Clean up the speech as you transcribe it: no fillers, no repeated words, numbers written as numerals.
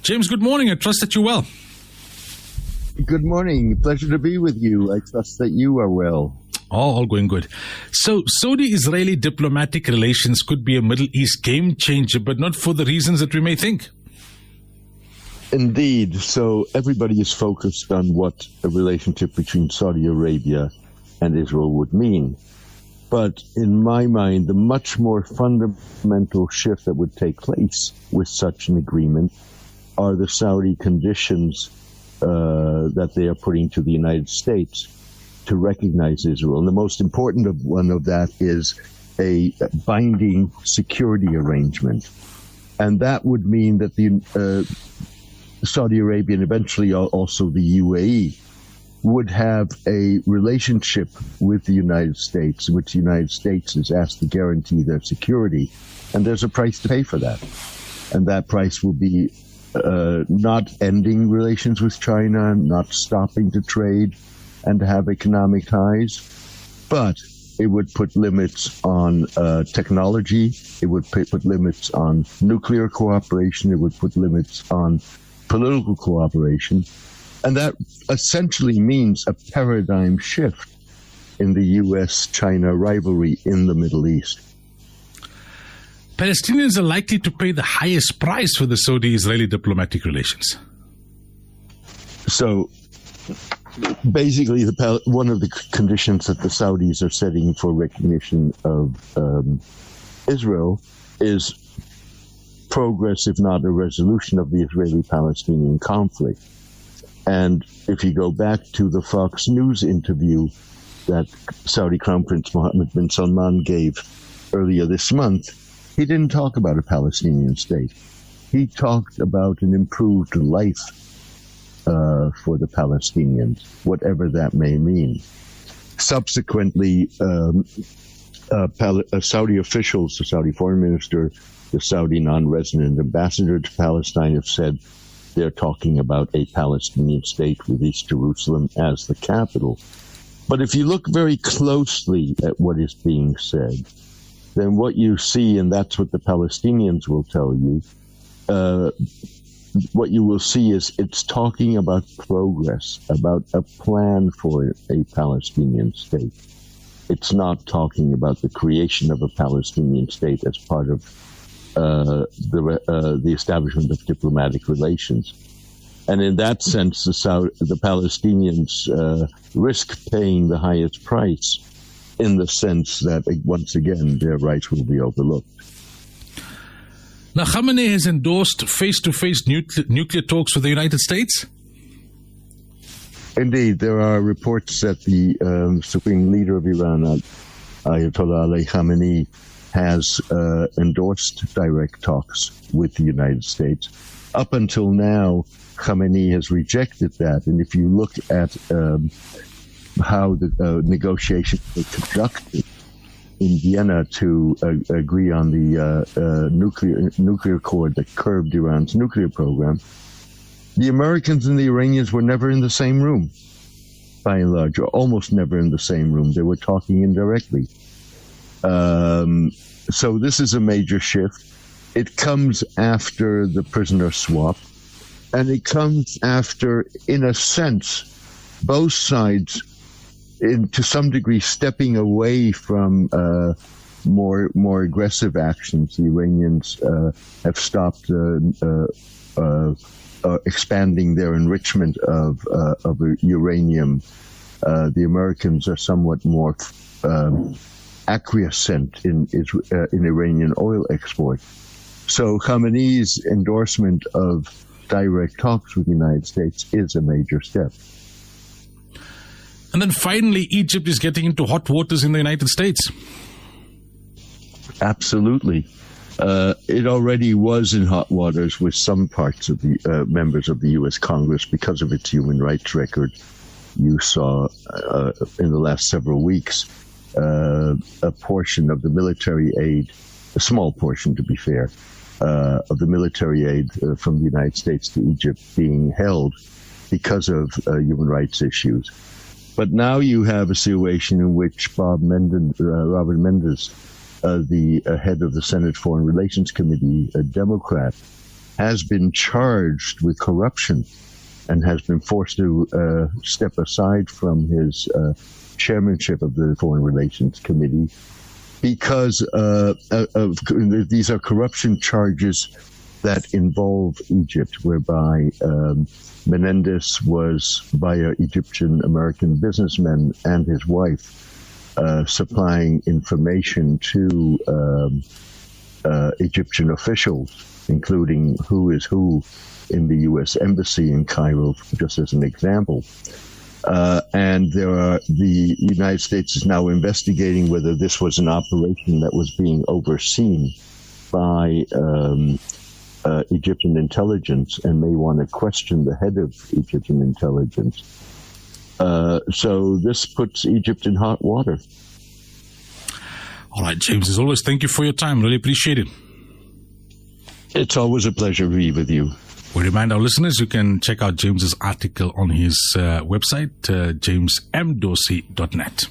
James, good morning. I trust that you're well. Good morning. Pleasure to be with you. I trust that you are well. All going good. So, Saudi-Israeli diplomatic relations could be a Middle East game changer, but not for the reasons that we may think. Indeed. So everybody is focused on what a relationship between Saudi Arabia and Israel would mean. But in my mind, the much more fundamental shift that would take place with such an agreement are the Saudi conditions that they are putting to the United States to recognize Israel. And the most important one of that is a binding security arrangement. And that would mean that the Saudi Arabia and eventually also the UAE would have a relationship with the United States, in which the United States is asked to guarantee their security. And there's a price to pay for that. And that price will be not ending relations with China, not stopping to trade and to have economic ties, but it would put limits on technology, it would put limits on nuclear cooperation, it would put limits on political cooperation, and that essentially means a paradigm shift in the U.S.-China rivalry in the Middle East. Palestinians are likely to pay the highest price for the Saudi-Israeli diplomatic relations. So, basically, one of the conditions that the Saudis are setting for recognition of Israel is progress, if not a resolution, of the Israeli-Palestinian conflict. And if you go back to the Fox News interview that Saudi Crown Prince Mohammed bin Salman gave earlier this month, he didn't talk about a Palestinian state. He talked about an improved life for the Palestinians, whatever that may mean. Subsequently, Saudi officials, the Saudi foreign minister, the Saudi non-resident ambassador to Palestine have said they're talking about a Palestinian state with East Jerusalem as the capital. But if you look very closely at what is being said, then what you see, and that's what the Palestinians will tell you, what you will see is it's talking about progress, about a plan for a Palestinian state. It's not talking about the creation of a Palestinian state as part of the establishment of diplomatic relations. And in that sense, the Palestinians risk paying the highest price, in the sense that, once again, their rights will be overlooked. Now, Khamenei has endorsed face-to-face nuclear talks with the United States? Indeed, there are reports that the Supreme Leader of Iran, Ayatollah Ali Khamenei, has endorsed direct talks with the United States. Up until now, Khamenei has rejected that. And if you look at how the negotiations were conducted in Vienna to agree on the nuclear accord that curbed Iran's nuclear program, the Americans and the Iranians were never in the same room, by and large, or almost never in the same room. They were talking indirectly. So this is a major shift. It comes after the prisoner swap, and it comes after, in a sense, both sides, to some degree, stepping away from more aggressive actions. The Iranians have stopped expanding their enrichment of uranium. The Americans are somewhat more acquiescent in Iranian oil export. So Khamenei's endorsement of direct talks with the United States is a major step. And then finally, Egypt is getting into hot waters in the United States. Absolutely. It already was in hot waters with some parts of the members of the U.S. Congress because of its human rights record. You saw in the last several weeks a portion of the military aid, a small portion to be fair, of the military aid from the United States to Egypt being held because of human rights issues. But now you have a situation in which Robert Menendez, the head of the Senate Foreign Relations Committee, a Democrat, has been charged with corruption and has been forced to step aside from his chairmanship of the Foreign Relations Committee because these are corruption charges that involve Egypt, whereby Menendez was, via Egyptian-American businessmen and his wife, supplying information to Egyptian officials, including who is who in the U.S. Embassy in Cairo, just as an example. And the United States is now investigating whether this was an operation that was being overseen by Egyptian intelligence and may want to question the head of Egyptian intelligence. So this puts Egypt in hot water. All right, James, as always, thank you for your time. Really appreciate it. It's always a pleasure to be with you. We remind our listeners you can check out James's article on his website, jamesmdorsey.net.